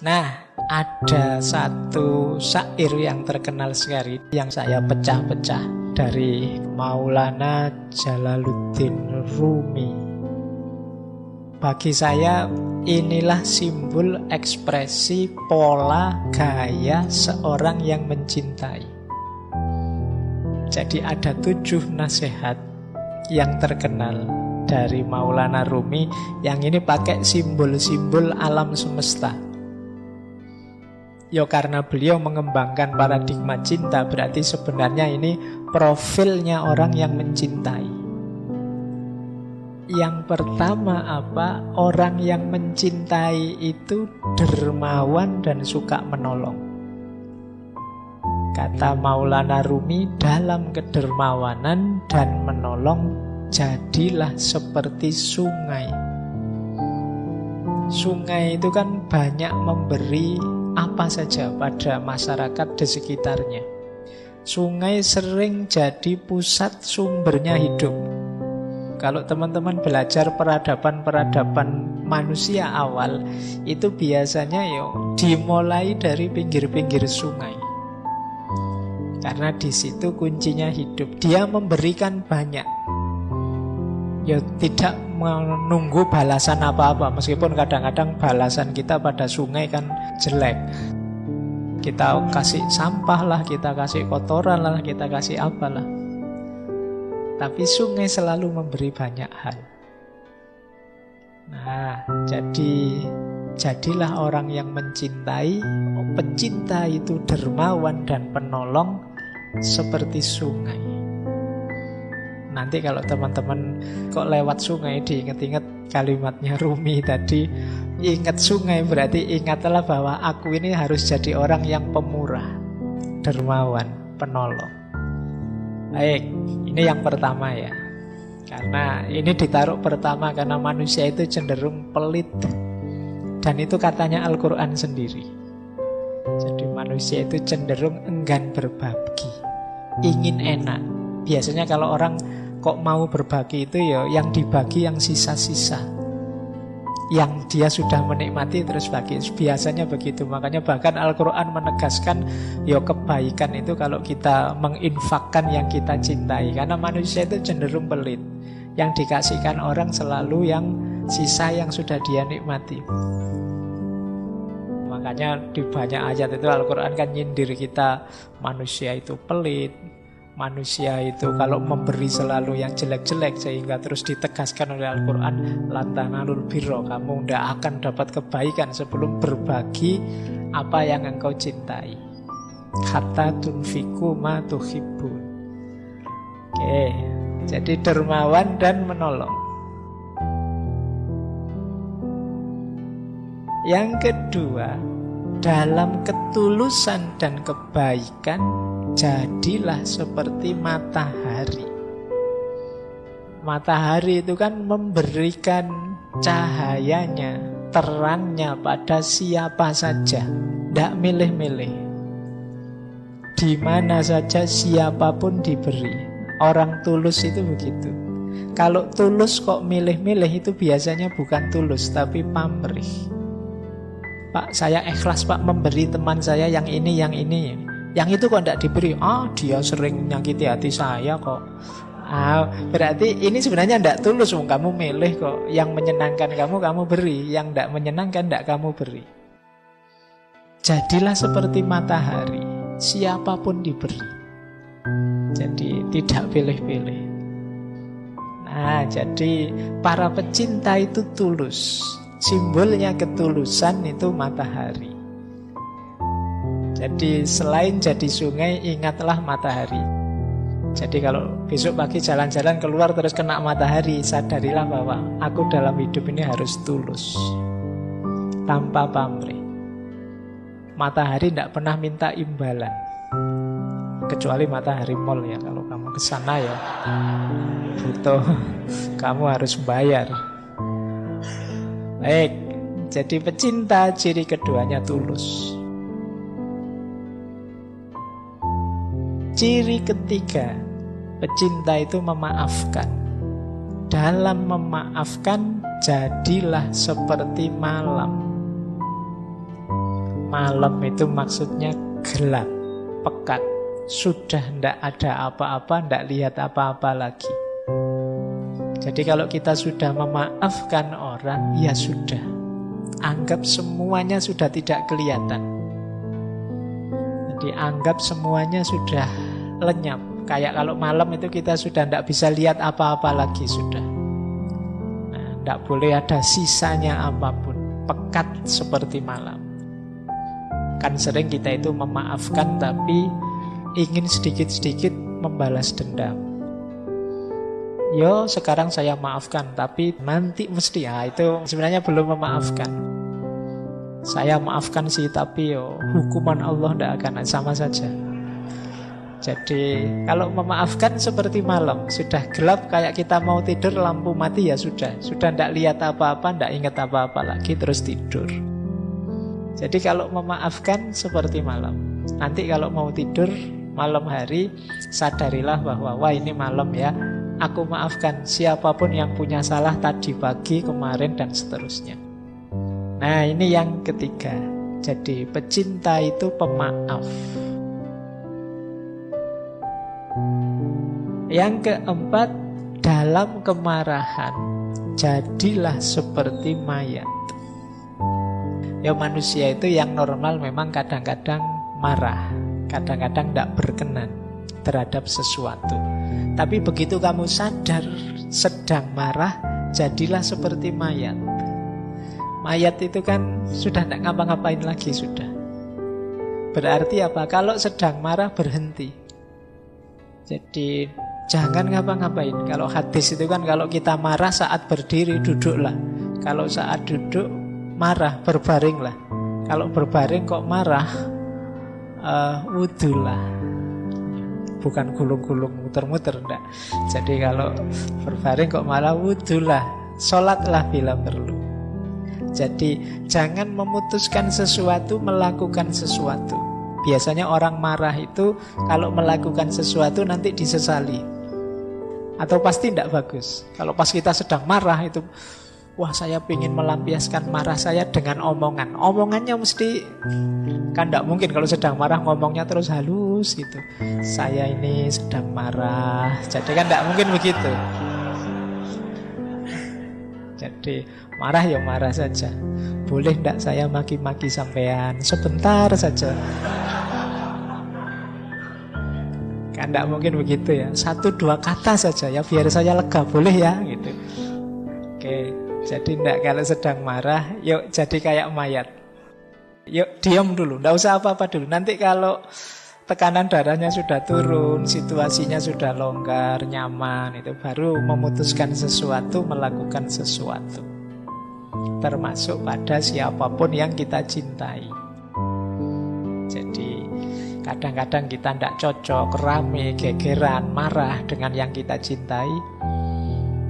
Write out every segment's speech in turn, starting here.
Nah, ada satu syair yang terkenal sekali yang saya pecah-pecah dari Maulana Jalaluddin Rumi. Bagi saya inilah simbol ekspresi pola gaya seorang yang mencintai. Jadi ada 7 nasihat yang terkenal dari Maulana Rumi yang ini pakai simbol-simbol alam semesta. Ya karena beliau mengembangkan paradigma cinta, berarti sebenarnya ini profilnya orang yang mencintai. Yang pertama apa? Orang yang mencintai itu dermawan dan suka menolong. Kata Maulana Rumi, dalam kedermawanan dan menolong jadilah seperti sungai. Sungai itu kan banyak memberi apa saja pada masyarakat di sekitarnya. Sungai sering jadi pusat sumbernya hidup. Kalau teman-teman belajar peradaban-peradaban manusia awal, itu biasanya dimulai dari pinggir-pinggir sungai. Karena di situ kuncinya hidup. Dia memberikan banyak. Tidak menunggu balasan apa-apa. Meskipun kadang-kadang balasan kita pada sungai kan jelek. Kita kasih sampah lah, kita kasih kotoran lah, kita kasih apalah. Tapi sungai selalu memberi banyak hal. Nah, jadilah orang yang mencintai. Pecinta itu dermawan dan penolong seperti sungai. Nanti kalau teman-teman kok lewat sungai diingat-ingat kalimatnya Rumi tadi, ingat sungai berarti ingatlah bahwa aku ini harus jadi orang yang pemurah, dermawan, penolong. Baik, ini yang pertama ya. Karena ini ditaruh pertama karena manusia itu cenderung pelit. Dan itu katanya Al-Quran sendiri. Jadi manusia itu cenderung enggan berbagi, ingin enak. Biasanya kalau orang kok mau berbagi itu yang dibagi yang sisa-sisa, yang dia sudah menikmati terus bagi. Biasanya begitu. Makanya bahkan Al-Quran menegaskan kebaikan itu kalau kita menginfakkan yang kita cintai. Karena manusia itu cenderung pelit. Yang dikasihkan orang selalu yang sisa yang sudah dia nikmati. Makanya di banyak ayat itu Al-Quran kan nyindir kita, manusia itu pelit, manusia itu kalau memberi selalu yang jelek-jelek, sehingga terus ditegaskan oleh Al-Quran, lantanalul birro, kamu tidak akan dapat kebaikan sebelum berbagi apa yang engkau cintai. Hatta tunfiku ma tuhibbun. Oke, jadi dermawan dan menolong. Yang kedua, dalam ketulusan dan kebaikan jadilah seperti matahari. Matahari itu kan memberikan cahayanya, terangnya pada siapa saja, tidak milih-milih. Di mana saja siapapun diberi. Orang tulus itu begitu. Kalau tulus kok milih-milih itu biasanya bukan tulus tapi pamrih. Pak, saya ikhlas Pak memberi teman saya yang ini, yang ini. Yang itu kok tidak diberi? Dia sering menyakiti hati saya kok. Berarti ini sebenarnya tidak tulus. Kamu milih kok. Yang menyenangkan kamu beri. Yang tidak menyenangkan tidak kamu beri. Jadilah seperti matahari. Siapapun diberi. Jadi tidak pilih-pilih. Nah, jadi para pecinta itu tulus. Simbolnya ketulusan itu matahari. Jadi selain jadi sungai, ingatlah matahari. Jadi kalau besok pagi jalan-jalan keluar terus kena matahari, sadarilah bahwa aku dalam hidup ini harus tulus, tanpa pamrih. Matahari tidak pernah minta imbalan, kecuali matahari mall ya. Kalau kamu ke sana ya butuh, kamu harus bayar. Baik, jadi pecinta ciri keduanya tulus. Ciri ketiga, pecinta itu memaafkan. Dalam memaafkan jadilah seperti malam. Malam itu maksudnya gelap, pekat. Sudah tidak ada apa-apa, tidak lihat apa-apa lagi. Jadi kalau kita sudah memaafkan orang, ya sudah. Anggap semuanya sudah tidak kelihatan. Jadi anggap semuanya sudah lenyap. Kayak kalau malam itu kita sudah tidak bisa lihat apa-apa lagi sudah. Nah, tidak boleh ada sisanya apapun. Pekat seperti malam. Kan sering kita itu memaafkan tapi ingin sedikit-sedikit membalas dendam. Yo, sekarang saya maafkan, tapi nanti mesti, ya itu sebenarnya belum memaafkan. Saya maafkan sih, tapi yo hukuman Allah tidak akan sama saja. Jadi kalau memaafkan seperti malam, sudah gelap kayak kita mau tidur, lampu mati ya sudah tidak lihat apa-apa, tidak ingat apa-apa lagi, terus tidur. Jadi kalau memaafkan seperti malam. Nanti kalau mau tidur malam hari, sadarilah bahwa wah ini malam ya, aku maafkan siapapun yang punya salah tadi pagi, kemarin, dan seterusnya. Nah ini yang ketiga. Jadi pecinta itu pemaaf. Yang keempat, dalam kemarahan jadilah seperti mayat. Ya manusia itu yang normal memang kadang-kadang marah, kadang-kadang tidak berkenan terhadap sesuatu. Tapi begitu kamu sadar sedang marah, jadilah seperti mayat. Mayat itu kan sudah tidak ngapa-ngapain lagi sudah. Berarti apa? Kalau sedang marah berhenti. Jadi jangan ngapa-ngapain. Kalau hadis itu kan kalau kita marah saat berdiri duduklah. Kalau saat duduk marah berbaringlah. Kalau berbaring kok marah wudulah. Bukan gulung-gulung muter-muter enggak. Jadi kalau berbaring kok malah wudulah. Sholatlah bila perlu. Jadi jangan memutuskan sesuatu, melakukan sesuatu. Biasanya orang marah itu kalau melakukan sesuatu nanti disesali. Atau pasti tidak bagus. Kalau pas kita sedang marah itu, wah saya ingin melampiaskan marah saya dengan omongan. Omongannya mesti, kan tidak mungkin kalau sedang marah ngomongnya terus halus gitu. Saya ini sedang marah. Jadi kan tidak mungkin begitu. Jadi marah ya marah saja. Boleh tidak saya maki-maki sampean sebentar saja. Kan tidak mungkin begitu ya. 1-2 kata saja ya biar saya lega, boleh ya gitu. Oke, jadi tidak, kalau sedang marah yuk jadi kayak mayat. Yuk diam dulu, tidak usah apa-apa dulu. Nanti kalau tekanan darahnya sudah turun, situasinya sudah longgar, nyaman, itu baru memutuskan sesuatu, melakukan sesuatu. Termasuk pada siapapun yang kita cintai. Jadi kadang-kadang kita tidak cocok, rame, gegeran, marah dengan yang kita cintai.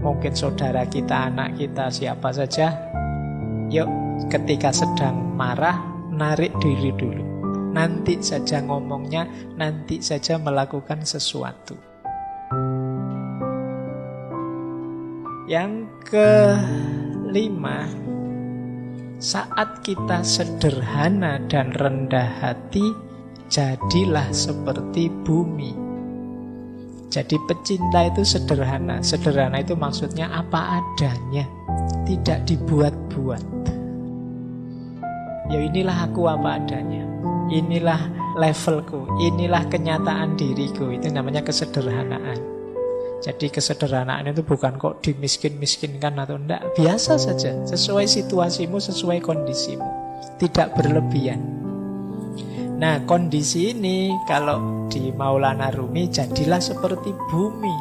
Mungkin saudara kita, anak kita, siapa saja. Yuk ketika sedang marah, narik diri dulu. Nanti saja ngomongnya, nanti saja melakukan sesuatu. Yang kelima, saat kita sederhana dan rendah hati, jadilah seperti bumi. Jadi pecinta itu sederhana. Sederhana itu maksudnya apa adanya, tidak dibuat-buat. Ya inilah aku apa adanya. Inilah levelku, inilah kenyataan diriku. Itu namanya kesederhanaan. Jadi kesederhanaan itu bukan kok dimiskin-miskinkan atau enggak. Biasa saja, sesuai situasimu, sesuai kondisimu. Tidak berlebihan. Nah kondisi ini kalau di Maulana Rumi, jadilah seperti bumi.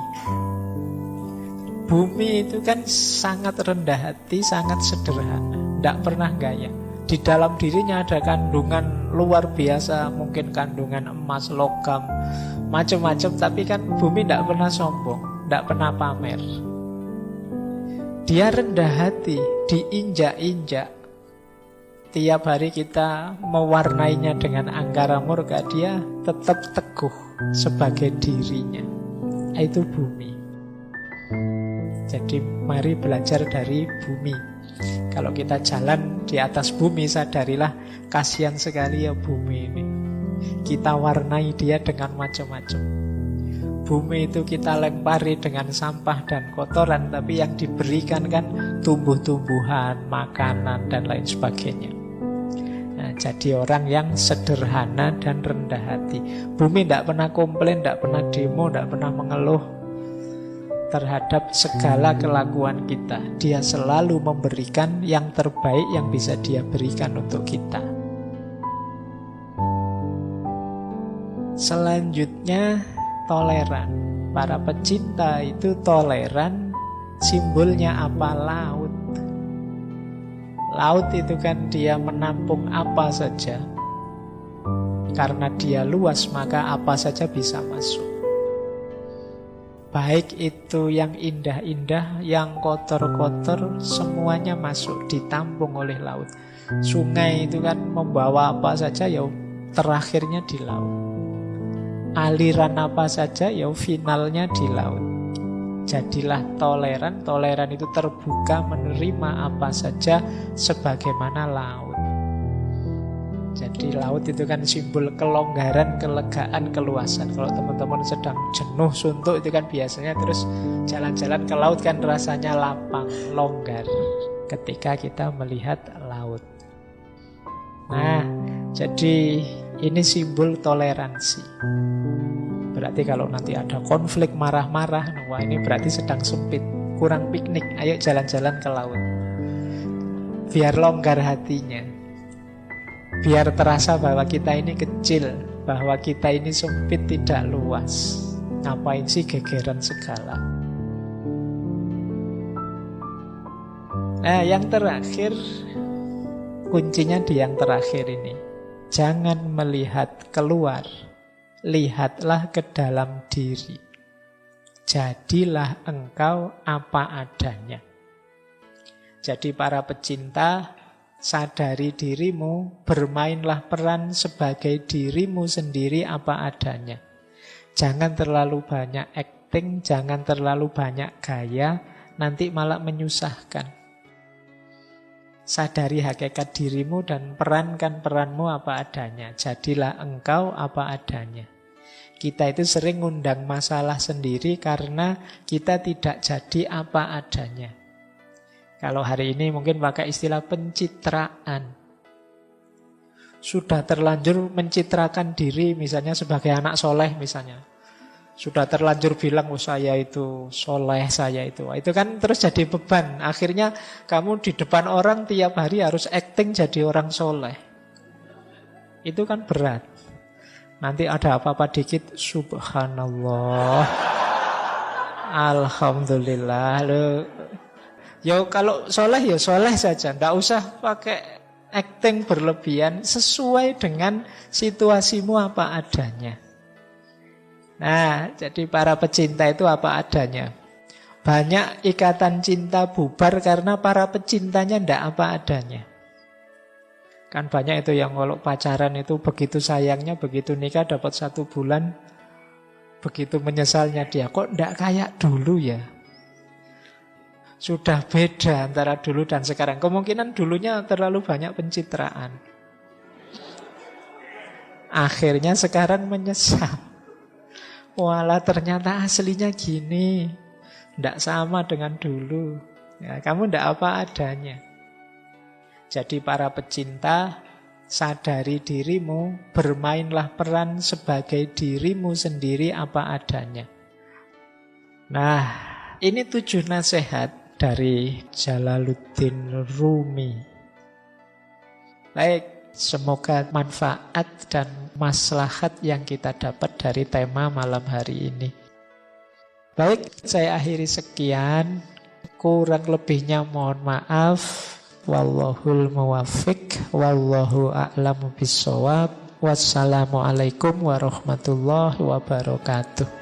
Bumi itu kan sangat rendah hati, sangat sederhana. Tidak pernah gaya. Di dalam dirinya ada kandungan luar biasa, mungkin kandungan emas, logam, macam-macam. Tapi kan bumi tidak pernah sombong, tidak pernah pamer. Dia rendah hati, diinjak-injak. Tiap hari kita mewarnainya dengan angkara murka, dia tetap teguh sebagai dirinya. Itu bumi. Jadi mari belajar dari bumi. Kalau kita jalan di atas bumi, sadarilah kasihan sekali ya bumi ini. Kita warnai dia dengan macam-macam. Bumi itu kita lempari dengan sampah dan kotoran, tapi yang diberikan kan tumbuh-tumbuhan, makanan, dan lain sebagainya. Nah, jadi orang yang sederhana dan rendah hati. Bumi tidak pernah komplain, tidak pernah demo, tidak pernah mengeluh terhadap segala kelakuan kita. Dia selalu memberikan yang terbaik yang bisa dia berikan untuk kita. Selanjutnya, toleran. Para pecinta itu toleran. Simbolnya apa? Laut. Laut itu kan dia menampung apa saja. Karena dia luas, maka apa saja bisa masuk. Baik itu yang indah-indah, yang kotor-kotor, semuanya masuk, ditampung oleh laut. Sungai itu kan membawa apa saja, ya terakhirnya di laut. Aliran apa saja, ya finalnya di laut. Jadilah toleran. Toleran itu terbuka menerima apa saja sebagaimana laut. Jadi laut itu kan simbol kelonggaran, kelegaan, keluasan. Kalau teman-teman sedang jenuh, suntuk, itu kan biasanya terus jalan-jalan ke laut kan rasanya lapang, longgar ketika kita melihat laut. Nah, jadi ini simbol toleransi. Berarti kalau nanti ada konflik, marah-marah, wah ini berarti sedang sempit, kurang piknik, ayo jalan-jalan ke laut. Biar longgar hatinya, biar terasa bahwa kita ini kecil, bahwa kita ini sempit, tidak luas. Ngapain sih gegeran segala. Nah, yang terakhir, kuncinya di yang terakhir ini. Jangan melihat keluar, lihatlah ke dalam diri. Jadilah engkau apa adanya. Jadi para pecinta, sadari dirimu, bermainlah peran sebagai dirimu sendiri apa adanya. Jangan terlalu banyak acting, jangan terlalu banyak gaya, nanti malah menyusahkan. Sadari hakikat dirimu dan perankan peranmu apa adanya. Jadilah engkau apa adanya. Kita itu sering ngundang masalah sendiri karena kita tidak jadi apa adanya. Kalau hari ini mungkin pakai istilah pencitraan. Sudah terlanjur mencitrakan diri misalnya sebagai anak soleh misalnya. Sudah terlanjur bilang, oh saya itu soleh, saya itu. Itu kan terus jadi beban. Akhirnya kamu di depan orang tiap hari harus acting jadi orang soleh. Itu kan berat. Nanti ada apa-apa dikit, subhanallah, alhamdulillah. Ya kalau soleh ya soleh saja, nggak usah pakai acting berlebihan, sesuai dengan situasimu apa adanya. Nah, jadi para pecinta itu apa adanya. Banyak ikatan cinta bubar karena para pecintanya ndak apa adanya. Kan banyak itu yang kalau pacaran itu begitu sayangnya, begitu nikah dapat 1 bulan, begitu menyesalnya dia, kok ndak kayak dulu ya. Sudah beda antara dulu dan sekarang. Kemungkinan dulunya terlalu banyak pencitraan. Akhirnya sekarang menyesal. Walah ternyata aslinya gini, ndak sama dengan dulu. Ya, kamu ndak apa adanya. Jadi para pecinta, sadari dirimu, bermainlah peran sebagai dirimu sendiri apa adanya. Nah, ini 7 nasihat dari Jalaluddin Rumi. Baik, semoga manfaat dan maslahat yang kita dapat dari tema malam hari ini. Baik, saya akhiri sekian. Kurang lebihnya mohon maaf. Wallahul muwaffiq, wallahu a'lamu bissawab. Wassalamualaikum warahmatullahi wabarakatuh.